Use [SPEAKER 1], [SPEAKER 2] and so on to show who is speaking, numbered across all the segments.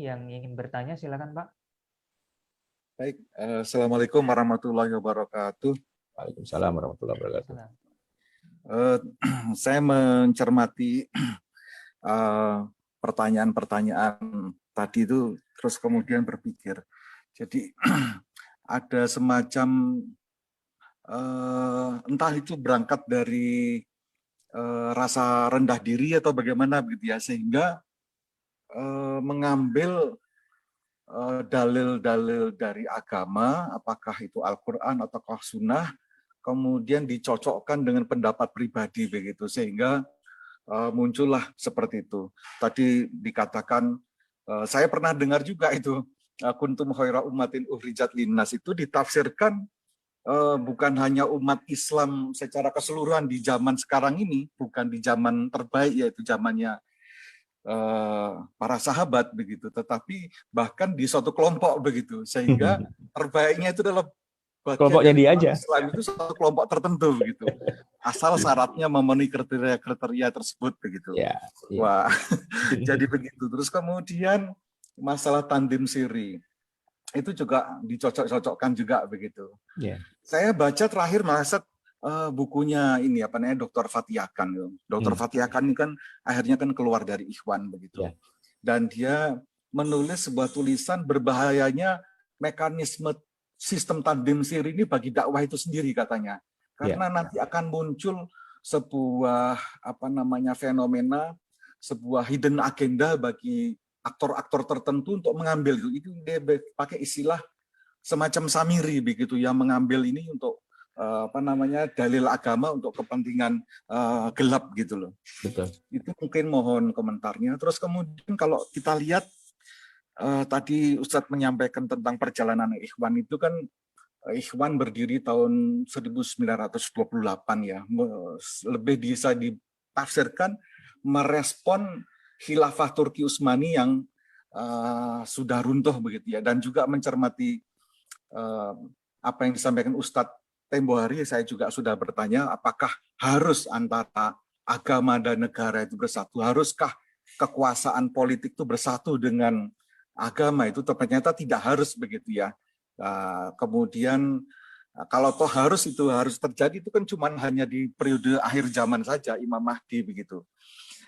[SPEAKER 1] yang ingin bertanya, silakan Pak.
[SPEAKER 2] Baik, Assalamualaikum warahmatullahi wabarakatuh.
[SPEAKER 3] Waalaikumsalam warahmatullahi wabarakatuh.
[SPEAKER 2] Saya mencermati pertanyaan-pertanyaan tadi itu, terus kemudian berpikir. Jadi ada semacam entah itu berangkat dari rasa rendah diri atau bagaimana begitu ya, sehingga mengambil dalil-dalil dari agama, apakah itu Al-Quran atau Sunnah, kemudian dicocokkan dengan pendapat pribadi begitu, sehingga muncullah seperti itu. Tadi dikatakan, saya pernah dengar juga itu, kuntum khaira ummatin ukhrijat linnas itu ditafsirkan bukan hanya umat Islam secara keseluruhan di zaman sekarang ini, bukan di zaman terbaik yaitu zamannya para sahabat begitu, tetapi bahkan di suatu kelompok begitu, sehingga terbaiknya itu adalah
[SPEAKER 3] kelompoknya dia aja.
[SPEAKER 2] Islam itu satu kelompok tertentu begitu, asal syaratnya memenuhi kriteria tersebut begitu.
[SPEAKER 3] Ya, ya.
[SPEAKER 2] Wah, jadi begitu. Terus kemudian masalah tandim siri itu juga dicocok-cocokkan juga begitu.
[SPEAKER 3] Ya.
[SPEAKER 2] Saya baca terakhir masa bukunya ini apa namanya Dr. Fatih Akan. Dr. Fatih Akan ini kan akhirnya kan keluar dari Ikhwan begitu.
[SPEAKER 3] Ya.
[SPEAKER 2] Dan dia menulis sebuah tulisan berbahayanya mekanisme sistem tandim siri ini bagi dakwah itu sendiri katanya. Karena nanti akan muncul sebuah apa namanya fenomena, sebuah hidden agenda bagi aktor-aktor tertentu untuk mengambil itu. Dia pakai istilah semacam samiri begitu, yang mengambil ini untuk apa namanya dalil agama untuk kepentingan gelap gitu loh.
[SPEAKER 3] Betul.
[SPEAKER 2] Itu mungkin mohon komentarnya. Terus kemudian kalau kita lihat tadi Ustadz menyampaikan tentang perjalanan Ikhwan itu kan, Ikhwan berdiri tahun 1928 ya, lebih bisa ditafsirkan merespon khilafah Turki Utsmani yang sudah runtuh begitu ya, dan juga mencermati apa yang disampaikan Ustadz tempo hari. Saya juga sudah bertanya, apakah harus antara agama dan negara itu bersatu? Haruskah kekuasaan politik itu bersatu dengan agama? Itu ternyata tidak harus begitu ya. Kemudian kalau toh harus itu harus terjadi, itu kan cuma hanya di periode akhir zaman saja, Imam Mahdi begitu.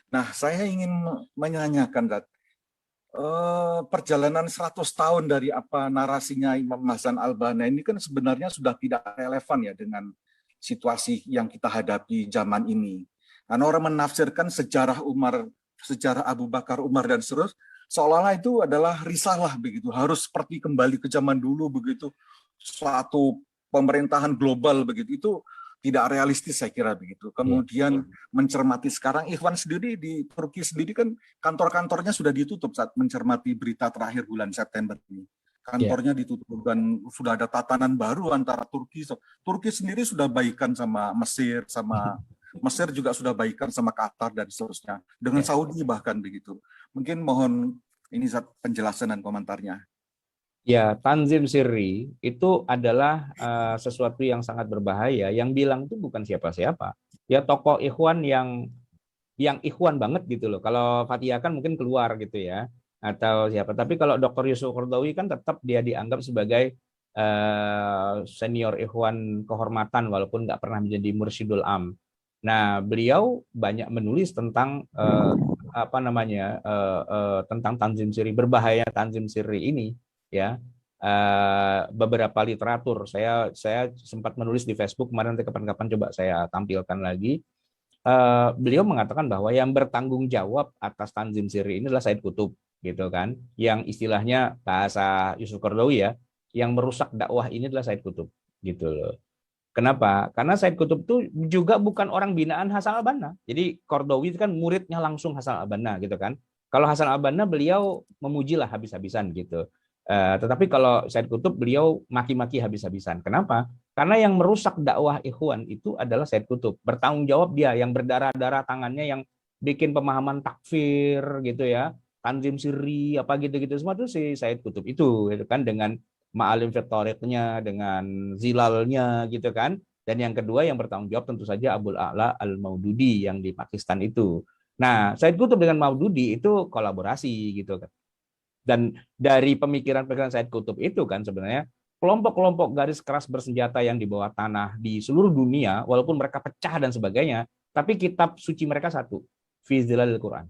[SPEAKER 2] Nah, saya ingin menanyakan, perjalanan 100 tahun dari apa narasinya Imam Hasan Al-Banna ini kan sebenarnya sudah tidak relevan ya dengan situasi yang kita hadapi zaman ini. Karena orang menafsirkan sejarah Umar, sejarah Abu Bakar, Umar dan seterusnya, seolah-olah itu adalah risalah begitu, harus seperti kembali ke zaman dulu begitu, suatu pemerintahan global begitu. Itu tidak realistis saya kira begitu. Kemudian mencermati sekarang Ikhwan sendiri di Turki sendiri kan kantor-kantornya sudah ditutup saat mencermati berita terakhir bulan September ini. Kantornya ditutup dan sudah ada tatanan baru antara Turki. Turki sendiri sudah baikan sama Mesir, sama Mesir juga sudah baikan sama Qatar dan seterusnya. Dengan Saudi bahkan begitu. Mungkin mohon ini penjelasan dan komentarnya.
[SPEAKER 3] Ya, tanzim sirri itu adalah sesuatu yang sangat berbahaya. Yang bilang itu bukan siapa-siapa. Ya tokoh Ikhwan yang Ikhwan banget gitu loh. Kalau Fatih kan mungkin keluar gitu ya, atau siapa. Tapi kalau Dr. Yusuf Qaradawi kan tetap dia dianggap sebagai senior Ikhwan kehormatan walaupun nggak pernah menjadi mursyidul am. Nah, beliau banyak menulis tentang tentang tanzim sirri, berbahaya tanzim sirri ini. Ya, beberapa literatur saya sempat menulis di Facebook kemarin, nanti kapan-kapan coba saya tampilkan lagi. Beliau mengatakan bahwa yang bertanggung jawab atas tanzim sirri ini adalah Said Qutb gitu kan, yang istilahnya bahasa Yusuf Qaradawi ya, yang merusak dakwah ini adalah Said Qutb gitu loh. Kenapa? Karena Said Qutb itu juga bukan orang binaan Hasan Al-Banna. Jadi Qaradawi itu kan muridnya langsung Hasan Al-Banna gitu kan. Kalau Hasan Al-Banna beliau memujilah habis-habisan gitu. Tetapi kalau Said Qutb beliau maki-maki habis-habisan. Kenapa? Karena yang merusak dakwah Ikhwan itu adalah Said Qutb. Bertanggung jawab dia, yang berdarah-darah tangannya, yang bikin pemahaman takfir gitu ya, tanzim sirri apa gitu-gitu semua itu si Said Qutb itu gitu kan, dengan ma'alim fitoriknya, dengan zilalnya gitu kan. Dan yang kedua yang bertanggung jawab tentu saja Abul A'la Al-Maududi yang di Pakistan itu. Nah, Said Qutb dengan Maududi itu kolaborasi gitu kan. Dan dari pemikiran-pemikiran Said Qutb itu kan sebenarnya kelompok-kelompok garis keras bersenjata yang di bawah tanah di seluruh dunia, walaupun mereka pecah dan sebagainya, tapi kitab suci mereka satu, fi zilalil Quran.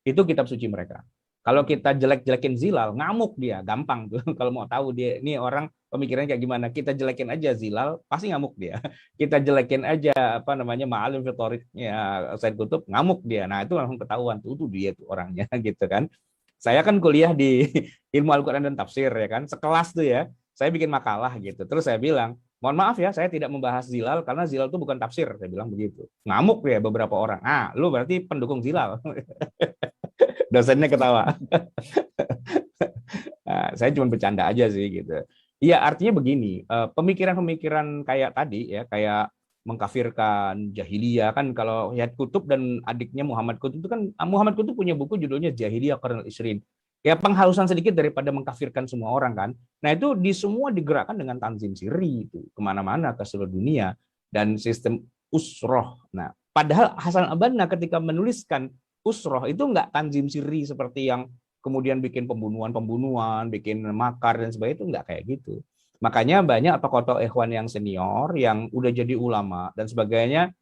[SPEAKER 3] Itu kitab suci mereka. Kalau kita jelek-jelekin Zilal, ngamuk dia, gampang tuh. Kalau mau tahu dia ini orang pemikirannya kayak gimana, kita jelekin aja Zilal, pasti ngamuk dia. Kita jelekin aja apa namanya Ma'alim fi Thariqnya Said Qutb, ngamuk dia. Nah, itu langsung ketahuan tuh dia tuh orangnya gitu kan. Saya kan kuliah di ilmu Al-Qur'an dan tafsir ya kan, sekelas tuh ya. Saya bikin makalah gitu. Terus saya bilang, mohon maaf ya, saya tidak membahas Zilal karena Zilal itu bukan tafsir. Saya bilang begitu. Ngamuk ya beberapa orang. Ah, lu berarti pendukung Zilal. Dosennya ketawa. Nah, saya cuma bercanda aja sih gitu. Iya, artinya begini, pemikiran-pemikiran kayak tadi ya, kayak mengkafirkan jahiliyah kan, kalau Said Qutb dan adiknya Muhammad Qutb itu kan, Muhammad Qutb punya buku judulnya Jahiliyah Qarnul Isrin. Ya penghalusan sedikit daripada mengkafirkan semua orang kan. Nah itu di semua digerakkan dengan tanzim sirri itu kemana-mana ke seluruh dunia dan sistem usroh. Nah padahal Hasan al-Banna ketika menuliskan usroh itu nggak tanzim sirri seperti yang kemudian bikin pembunuhan, bikin makar dan sebagainya, itu nggak kayak gitu. Makanya banyak tokoh-tokoh ikhwan yang senior yang udah jadi ulama dan sebagainya,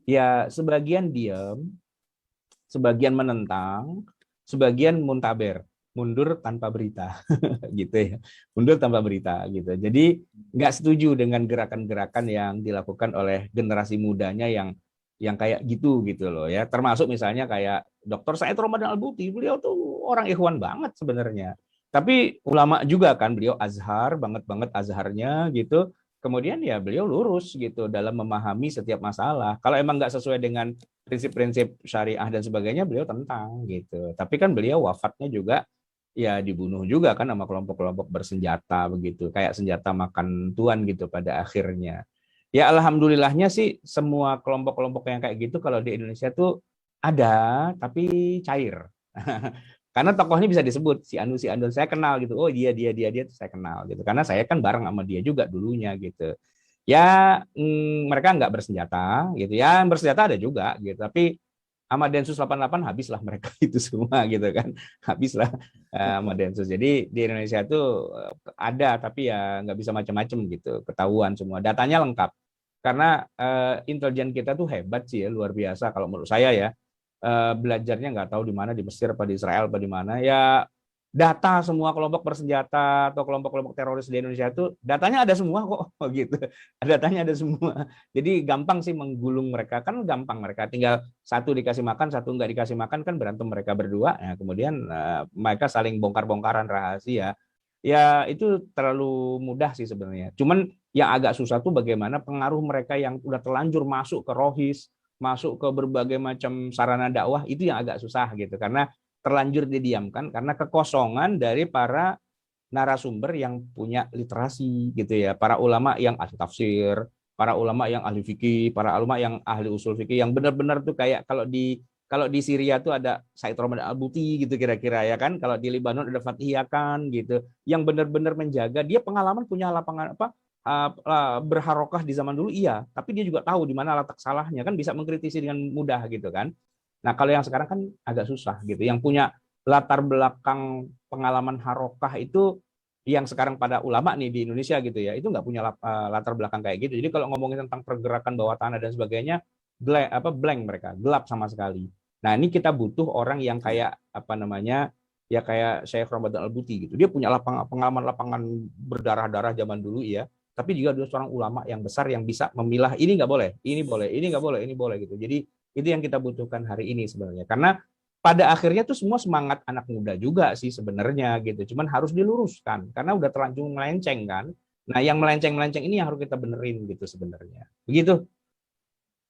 [SPEAKER 3] ya sebagian diam, sebagian menentang, sebagian muntaber, mundur tanpa berita gitu ya, mundur tanpa berita gitu. Jadi nggak setuju dengan gerakan-gerakan yang dilakukan oleh generasi mudanya yang kayak gitu loh ya. Termasuk misalnya kayak Dr. Said Ramadan Al-Buti, beliau tuh orang ikhwan banget sebenarnya. Tapi ulama juga kan, beliau Azhar banget Azharnya gitu. Kemudian ya beliau lurus gitu dalam memahami setiap masalah. Kalau emang nggak sesuai dengan prinsip-prinsip syariah dan sebagainya, beliau tentang gitu. Tapi kan beliau wafatnya juga ya dibunuh juga kan sama kelompok-kelompok bersenjata begitu, kayak senjata makan tuan gitu pada akhirnya. Ya alhamdulillahnya sih semua kelompok-kelompok yang kayak gitu kalau di Indonesia tuh ada tapi cair. Karena tokohnya bisa disebut si Anu saya kenal gitu. Oh dia saya kenal gitu. Karena saya kan bareng sama dia juga dulunya gitu. Ya mereka nggak bersenjata gitu ya, bersenjata ada juga gitu. Tapi sama Densus 88 habislah mereka itu semua gitu kan. Habislah sama Densus. Jadi di Indonesia itu ada tapi ya nggak bisa macam-macam gitu. Ketahuan semua. Datanya lengkap. Karena intelijen kita tuh hebat sih ya, luar biasa kalau menurut saya ya. Belajarnya nggak tahu di mana, di Mesir apa di Israel apa di mana ya, data semua kelompok bersenjata atau kelompok-kelompok teroris di Indonesia itu datanya ada semua kok gitu, datanya ada semua. Jadi gampang sih menggulung mereka, kan gampang, mereka tinggal satu dikasih makan satu nggak dikasih makan kan berantem mereka berdua ya, kemudian mereka saling bongkar-bongkaran rahasia ya, itu terlalu mudah sih sebenarnya. Cuman yang agak susah tuh bagaimana pengaruh mereka yang udah terlanjur masuk ke rohis, masuk ke berbagai macam sarana dakwah, itu yang agak susah gitu, karena terlanjur didiamkan karena kekosongan dari para narasumber yang punya literasi gitu ya, para ulama yang ahli tafsir, para ulama yang ahli fikih, para ulama yang ahli usul fikih yang benar-benar tuh kayak kalau di Syria tuh ada Said Ramadan Al-Buti gitu kira-kira ya kan, kalau di Lebanon ada Fathiyah kan gitu, yang benar-benar menjaga, dia pengalaman punya lapangan berharokah di zaman dulu iya, tapi dia juga tahu di mana letak salahnya kan, bisa mengkritisi dengan mudah gitu kan. Nah kalau yang sekarang kan agak susah gitu, yang punya latar belakang pengalaman harokah itu yang sekarang pada ulama nih di Indonesia gitu ya, itu nggak punya latar belakang kayak gitu. Jadi kalau ngomongin tentang pergerakan bawah tanah dan sebagainya, blank mereka, gelap sama sekali. Nah ini kita butuh orang yang kayak apa namanya ya, kayak Syekh Ramadan Al-Buti gitu, dia punya pengalaman lapangan berdarah-darah zaman dulu ya, tapi juga dia seorang ulama yang besar yang bisa memilah ini nggak boleh, ini boleh, ini nggak boleh, ini boleh gitu. Jadi itu yang kita butuhkan hari ini sebenarnya, karena pada akhirnya tuh semua semangat anak muda juga sih sebenarnya gitu, cuman harus diluruskan karena udah terlanjur melenceng kan. Nah yang melenceng ini yang harus kita benerin gitu sebenarnya, begitu